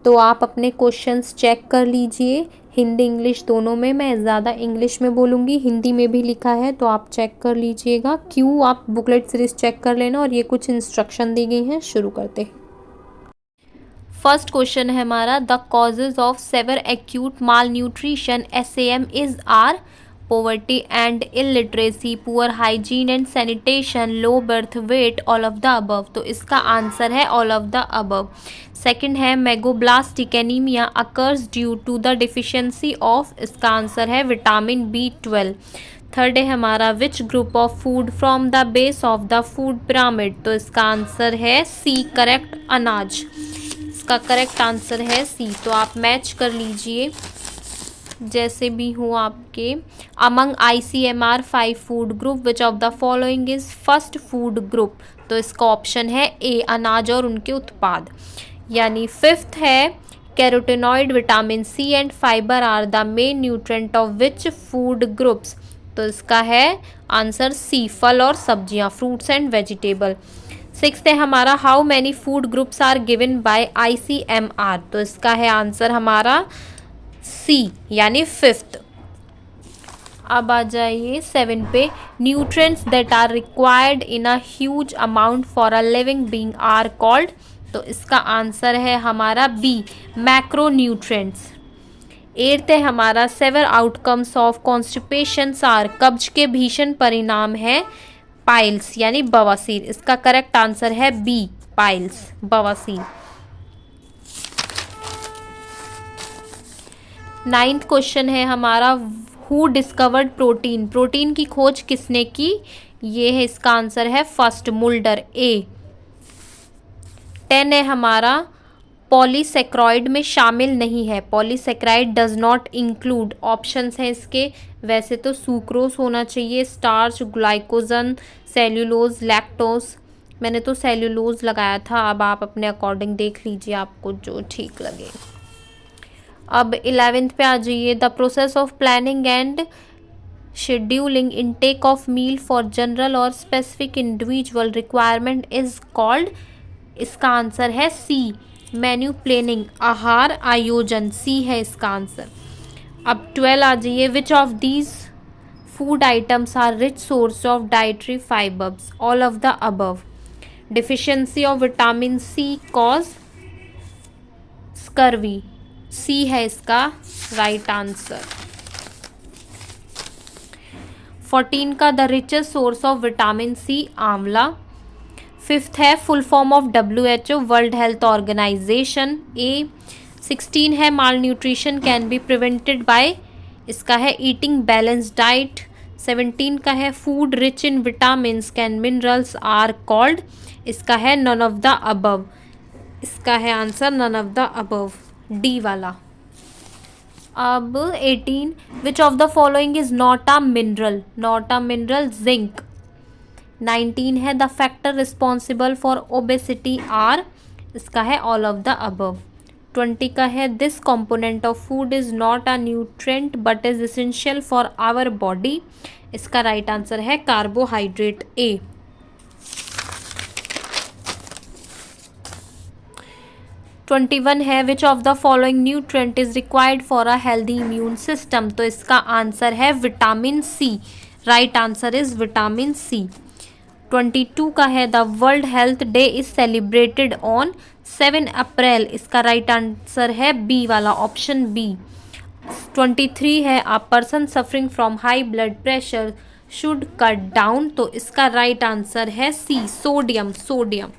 तो आप अपने क्वेश्चंस चेक कर लीजिए, हिंदी इंग्लिश दोनों में। मैं ज़्यादा इंग्लिश में बोलूँगी, हिंदी में भी लिखा है तो आप चेक कर लीजिएगा। क्यों, आप बुकलेट सीरीज चेक कर लेना। और ये कुछ इंस्ट्रक्शन दी गई हैं, शुरू करते हैं। फर्स्ट क्वेश्चन है हमारा, the causes of severe acute malnutrition SAM is are poverty and illiteracy, poor hygiene and sanitation, low birth weight, all of the above। तो इसका आंसर है all of the above। Second है megaloblastic anaemia occurs due to the deficiency of, इसका answer है vitamin B12। Third है हमारा, which group of food from the base of the food pyramid, तो इसका आंसर है सी, करेक्ट, अनाज। इसका करेक्ट आंसर है सी। तो आप मैच कर लीजिए जैसे भी हो आपके। Among ICMR 5 food group which of the following is first food group, तो इसका ऑप्शन है ए, अनाज और उनके उत्पाद। यानी फिफ्थ है, carotenoid, vitamin C and fibre are the main nutrient of which food groups, तो इसका है आंसर सी, फल और सब्जियां, फ्रूट्स एंड वेजिटेबल। सिक्स्थ है हमारा, how many food groups are given by ICMR, तो इसका है आंसर हमारा सी, यानी फिफ्थ। अब आ जाइए 7 पे, nutrients that are required in a huge amount for a living being are called, तो इसका आंसर है हमारा बी, मैक्रो न्यूट्रिएंट्स। एट्थ है हमारा, severe outcomes of constipation are, कब्ज के भीषण परिणाम है पाइल्स, यानी बवासीर, इसका करेक्ट आंसर है बी, पाइल्स, बवासीर। नाइन्थ क्वेश्चन है हमारा, हु डिस्कवर्ड प्रोटीन, प्रोटीन की खोज किसने की, ये है इसका आंसर है फर्स्ट, मुल्डर, ए। 10 है हमारा, पॉलीसेक्राइड में शामिल नहीं है, polysaccharide does not include, options हैं इसके, वैसे तो सुक्रोज होना चाहिए, स्टार्च, ग्लाइकोजन, सेल्यूलोज, लैक्टोज, मैंने तो सेल्यूलोज लगाया था, अब आप अपने अकॉर्डिंग देख लीजिए आपको जो ठीक लगे। अब 11th पे आ जाइए, the process of planning and scheduling intake of meal for general और specific individual requirement is called, इसका आंसर है सी, मेन्यू प्लानिंग, आहार आयोजन, सी है इसका आंसर। अब 12 आ जाइए, which of these food items are rich source of dietary fibres, all of the above, deficiency of vitamin C cause scurvy, C है इसका राइट आंसर। 14 का, the richest source of vitamin C amla. Fifth है, full form of WHO, world health organisation, A. 16 है, malnutrition can be prevented by, इसका है eating balance diet. 17 का है, food rich in vitamin can minerals are called, इसका है none of the above, इसका है answer none of the above, d वाला। अब 18, which of the following is not a mineral, not a mineral, zinc. 19 है, the factor responsible for obesity are, इसका है all of the above. 20 का है, this component of food is not a nutrient but is essential for our body, इसका right answer है carbohydrate, a. 21 है, which of the following nutrient is required for a healthy immune system, तो इसका answer है vitamin C, right answer is vitamin C। 22 का है, the world health day is celebrated on 7 अप्रैल, इसका right answer है B वाला, option B. 23 है, a person suffering from high blood pressure should cut down, तो इसका राइट आंसर है सी, sodium, sodium.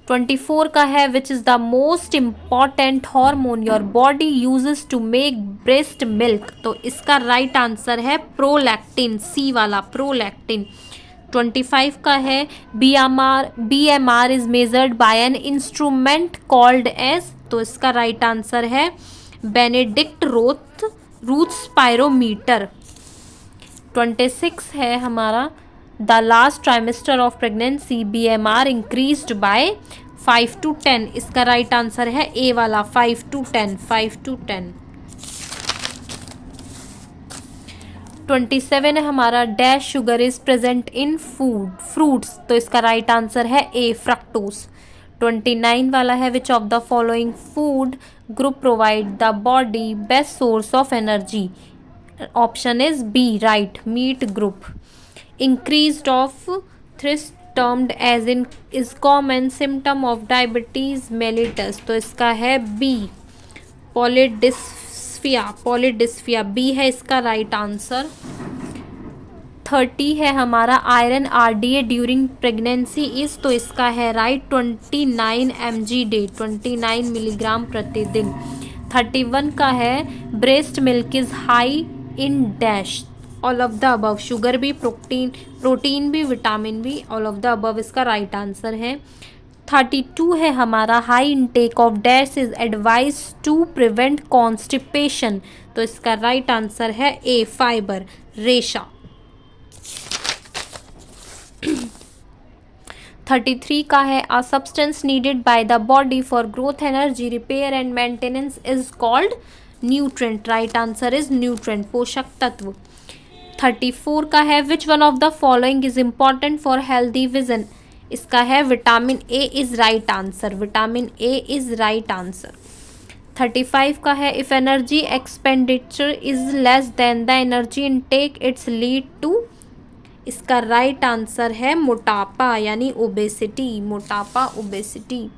24 का है, which is the most important hormone your body uses to make breast milk, तो इसका राइट आंसर है prolactin, c वाला, prolactin. 25 का है, BMR is measured by an instrument called as, तो इसका राइट आंसर है बेनेडिक्ट रूथ स्पायरोमीटर। 26 है हमारा, the last trimester of pregnancy BMR increased by 5 to 10, इसका राइट आंसर है ए वाला, 5 to 10, 5 to 10। 27 है हमारा, dash sugar is present in food fruits, तो इसका राइट आंसर है ए, फ्रक्टोज। 29 वाला है which of the following food group provide the body best source of energy. Option is B right, meat group. Increased of thirst termed as in is common symptom of diabetes mellitus. तो इसका है B पॉलीडिस्फिया. पॉलीडिस्फिया B है इसका right answer. 30 है हमारा iron RDA during pregnancy is. तो इसका है राइट 29 mg डे, 29 मिलीग्राम प्रतिदिन. 31 का है breast milk is high in dash. All of the above. Sugar भी, प्रोटीन भी, विटामिन भी, ऑल ऑफ द अबव इसका राइट आंसर है. 32 है हमारा high intake of dash is advise to prevent constipation. तो इसका राइट आंसर है ए फाइबर, रेशा. 33 का है a substance needed by the body for growth energy repair and maintenance is called nutrient. Right answer is nutrient, पोषक तत्व. 34 का है which one of the following is important for healthy vision. इसका है vitamin A is right answer. Vitamin A is right answer. 35 का है if energy expenditure is less than the energy intake it's lead to. इसका right answer है मोटापा यानी obesity. मोटापा, obesity.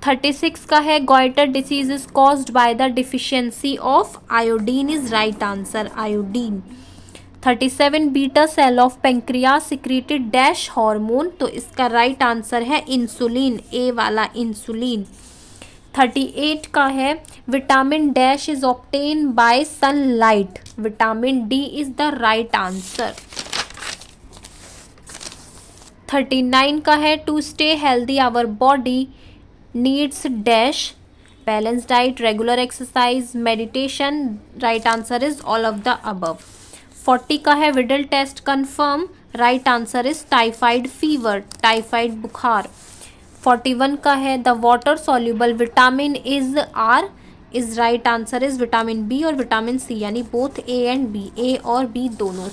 36 का है goitre disease is caused by the deficiency of iodine is right answer, iodine. 37 beta cell of pancreas secreted dash hormone. तो इसका right answer है इंसुलिन, ए वाला इंसुलिन. 38 का है vitamin dash is obtain by sunlight. Vitamin D is the right answer. 39 का है to stay healthy our body needs dash. Balance diet, regular exercise, meditation. Right answer is all of the above. 40 का है Widal test confirm. Right answer is typhoid fever, typhoid बुखार. 41 का है the water soluble vitamin is are. Is right answer is vitamin B और vitamin C यानी both A and B, A और B दोनों.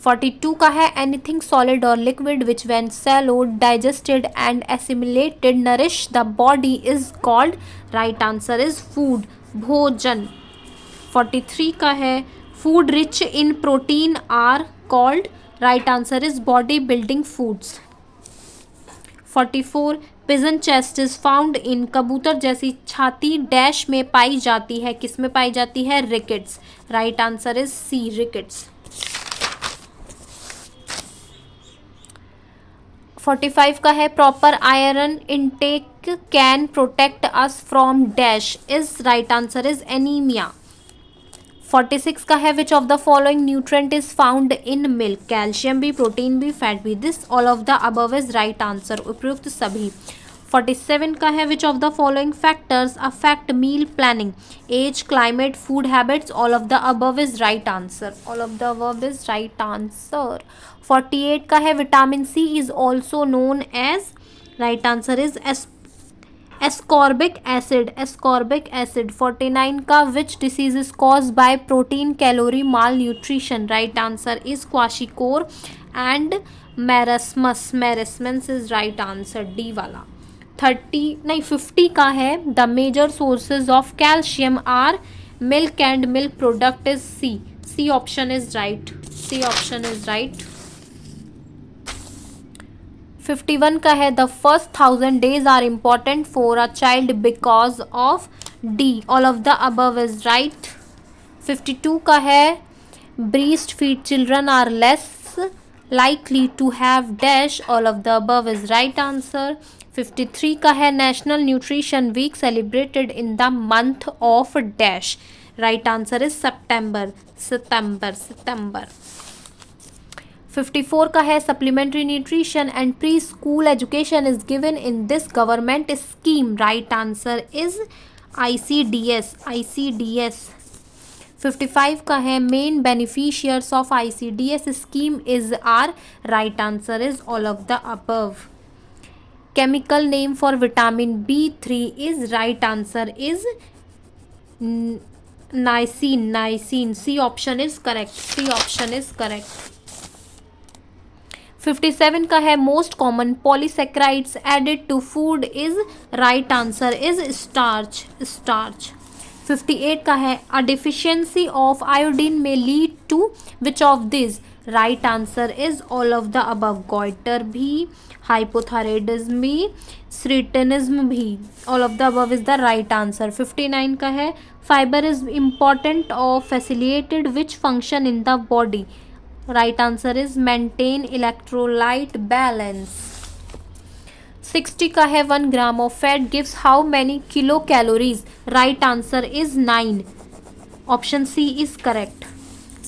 42 का है एनीथिंग सॉलिड और liquid which when swallowed digested and assimilated nourish the body is called. Right answer is food, भोजन. 43 का है food rich in protein are called. Right answer is body building foods. 44 pigeon chest is found in. कबूतर जैसी छाती dash में पाई जाती है. किस में पाई जाती है? Rickets. Right answer is C, rickets. 45 का है proper iron intake can protect us from dash. Is right answer is anaemia. 46 का है which of the following nutrient is found in milk. Calcium भी, प्रोटीन भी, फैट भी. This all of the above is right answer, उपयुक्त सभी. 47 का है which of the following factors affect meal planning. Age, climate, food habits. All of the above is right answer, all of the above is right answer. 48 का है vitamin C is also known as. Right answer is ascorbic acid, ascorbic acid. 49 का which disease is cause by protein calorie malnutrition. Right answer is kwashiorkor and marasmus. Marasmus is right answer, D वाला. 50 का है the major sources of calcium are milk and milk product is C. C option is right, C option is right. 51 का है the first 1000 days are important for a child because of D. All of the above is right. 52 का है breast feed children are less likely to have dash. all of the above is right answer. 53 का है national nutrition week celebrated in the month of dash. Right answer is September, September, September. 54 का है supplementary nutrition and pre school education is given in this government scheme. Right answer is ICDS, ICDS. 55 का है main beneficiaries of ICDS scheme is are. Right answer is all of the above. Chemical name for vitamin B3 is right answer is niacin, niacin. C option is correct, C option is correct. 57 का है most common polysaccharides added to food is, right answer is starch, starch. 58 का है a deficiency of iodine में lead to which of this, right answer is all of the above, goitre भी, hypothyroidism भी, cretinism भी, all of the above is the right answer. 59 का है fibre is important of facilitated which function in the body, right answer is maintain electrolyte balance। 60 का है 1 ग्राम of fat gives how many kilocalories, right answer is 9, option C is correct।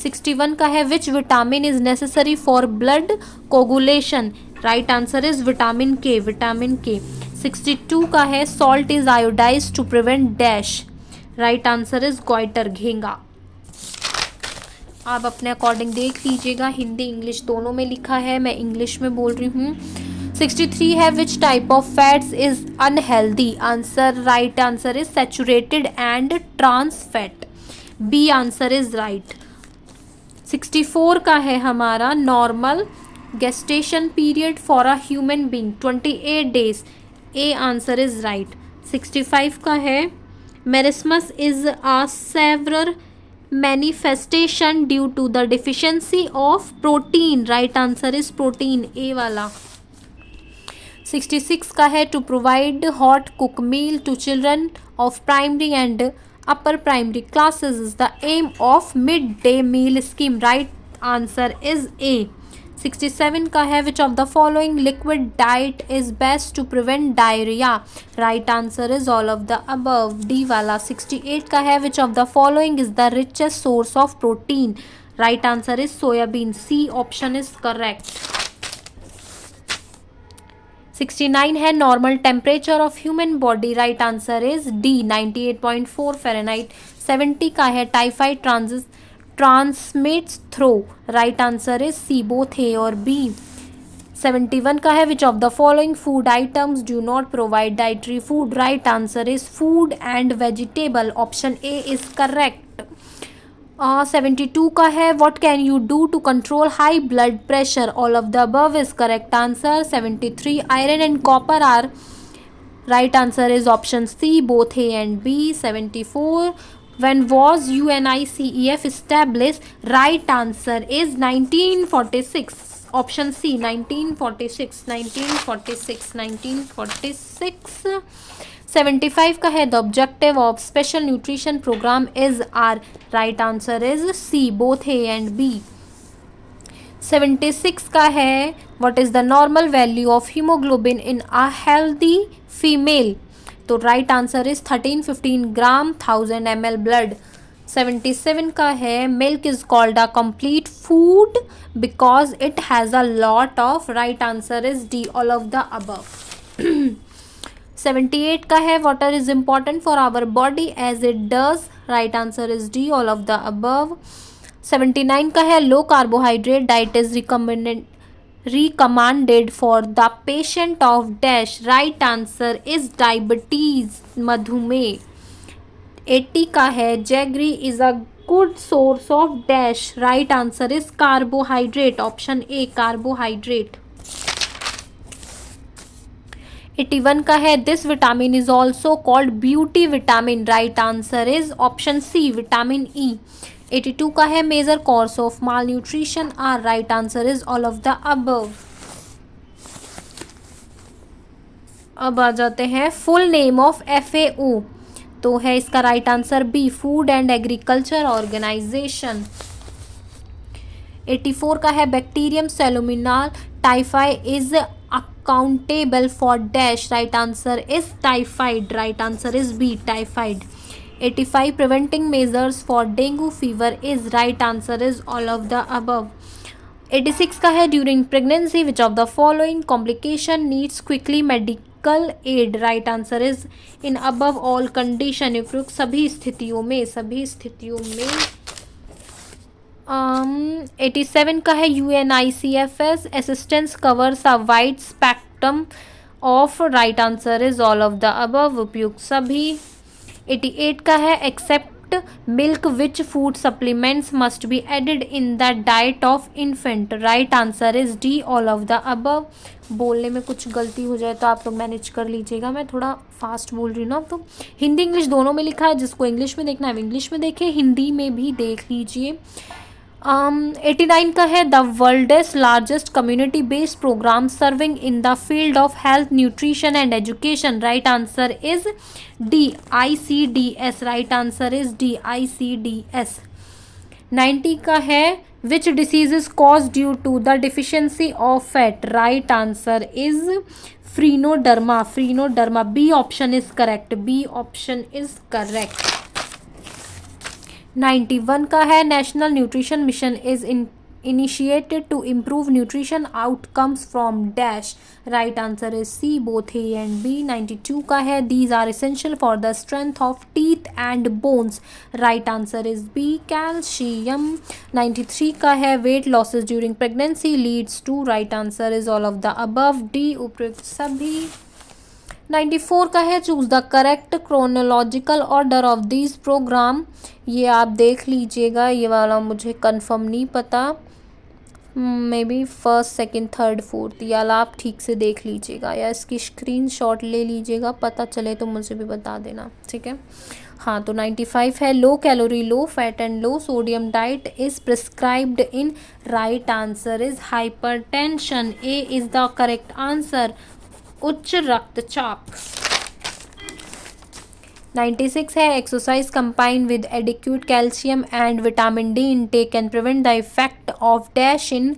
61 का है which vitamin is necessary for blood coagulation, right answer is vitamin K, vitamin K। 62 का है salt is iodized to prevent dash, right answer is goiter, घेंगा। आप अपने according देख लीजिएगा, Hindi English दोनों में लिखा है, मैं इंग्लिश में बोल रही हूँ। 63 है which type of fats is unhealthy, answer right answer is saturated and trans fat, B answer is right. 64 का है हमारा normal gestation period for a human being 28 days, A answer is right. 65 का है marasmus is a several manifestation due to the deficiency of protein, right answer is protein, ए वाला। 66 का है to provide hot cook meal to children of primary and upper primary classes is the aim of midday meal scheme, right answer is A। 67 का है which of the following liquid diet is best to prevent diarrhea, right answer is all of the above, D वाला। 68 का है which of the following is the richest source of protein, right answer is soybean, C option is correct। 69 है normal temperature of human body, right answer is D 98.4 Fahrenheit। 70 का है typhoid transmits through, right answer is C both A और B। 71 का है which of the following food items do not provide dietary food, right answer is food and vegetable, option A is correct। 72 का है what can you do to control high blood pressure, all of the above is correct answer। 73 iron and copper are, right answer is option C both A and B। 74 when was UNICEF established, right answer is 1946, option C 1946, 1946, 1946। 75 का है the objective of special nutrition program is R, right answer is C both A and B। 76 का है what is the normal value of hemoglobin in a healthy female, तो right answer is 13-15 gram 1000 ml blood. 77 का है milk is called a complete food because it has a lot of, right answer is D all of the above. 78 का है water is important for our body as it does, right answer is D all of the above. 79 का है low carbohydrate diet is recommended for the patient of dash, right answer is diabetes, मधुमेह। 80 का है jaggery is a good source of dash, right answer is carbohydrate, option A carbohydrate। 81 का है this vitamin is also called beauty vitamin, right answer is option C vitamin E। 82 का है major cause of malnutrition are, right answer is all of the above. अब आ जाते हैं full name of FAO, तो है इसका right answer B food and agriculture organization. 84 का है bacterium salmonella typhi is accountable for dash, right answer is typhoid, right answer is B typhoid. 85 preventing measures for dengue fever is, right answer is all of the above। 86 का है during pregnancy which of the following complication needs quickly medical aid, right answer is in above all condition, उपयुक्त सभी स्थितियों में, सभी स्थितियों में। 87 का है UNICEF's assistance covers a wide spectrum of, right answer is all of the above, उपयुक्त सभी। 88 का है accept milk, which food supplements must be added in the diet of infant? Right answer is D, all of the above. बोलने में कुछ गलती हो जाए तो आप लोग मैनेज कर लीजिएगा, मैं थोड़ा फास्ट बोल रही हूँ ना, तो हिंदी इंग्लिश दोनों में लिखा है, जिसको इंग्लिश में देखना है इंग्लिश में देखें, हिंदी में भी देख लीजिए। 89 का है, the world's largest community based programme serving in the field of health, nutrition and education. Right answer is D, ICDS। Right answer is D, ICDS। 90 का है, which disease is cause due to the deficiency of fat. Right answer is phrynoderma, phrynoderma. B option is correct, B option is correct. 91 का है, national nutrition mission is initiated to improve nutrition outcomes from dash. Right answer is C, both A and B. 92 का है, these are essential for the strength of teeth and bones. Right answer is B, calcium. 93 का है, weight losses during pregnancy leads to. Right answer is all of the above, D, उपयुक्त सभी। 94 का है, choose the correct chronological order of this programme. ये आप देख लीजिएगा, ये वाला मुझे कंफर्म नहीं पता, may be first second third fourth, या आप ठीक से देख लीजिएगा या इसकी स्क्रीनशॉट ले लीजिएगा, पता चले तो मुझे भी बता देना, ठीक है। हाँ, तो 95 है, low calorie low fat and low sodium diet is prescribed in. Right answer is hypertension, A is the correct answer, उच्च रक्तचाप। 96 है, exercise combined with adequate calcium and vitamin D intake can prevent the effect of dash in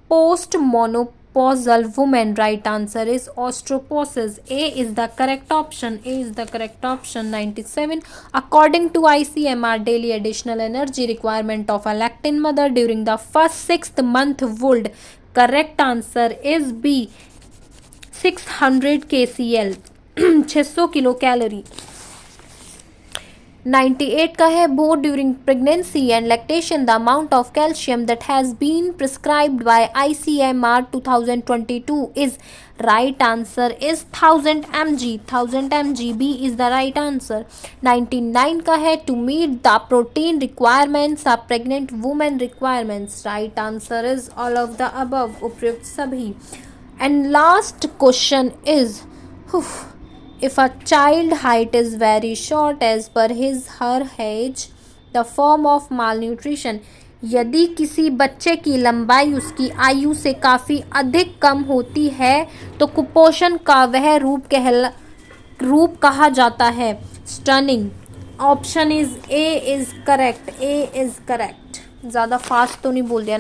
post menopausal women. Right answer is osteoporosis, A is the correct option, A is the correct option. 97, according to ICMR daily additional energy requirement of a lactating mother during the first 6th month would. Correct answer is B, 600 kcal, 600 kilo calorie. 98 का है, both during pregnancy and lactation the amount of calcium that has been prescribed by ICMR 2022 is. Right answer is 1000 mg, 1000 mg, B is the right answer. 99 का है, to meet the protein requirements of pregnant women requirements. Right answer is all of the above, उपयुक्त सभी। And last question is, if a child height is very short as per his her age, the form of malnutrition। यदि किसी बच्चे की लंबाई उसकी आयु से काफ़ी अधिक कम होती है तो कुपोषण का वह रूप कहा जाता है, stunning. Option is a is correct, A is correct. ज़्यादा फास्ट तो नहीं बोल दिया ना।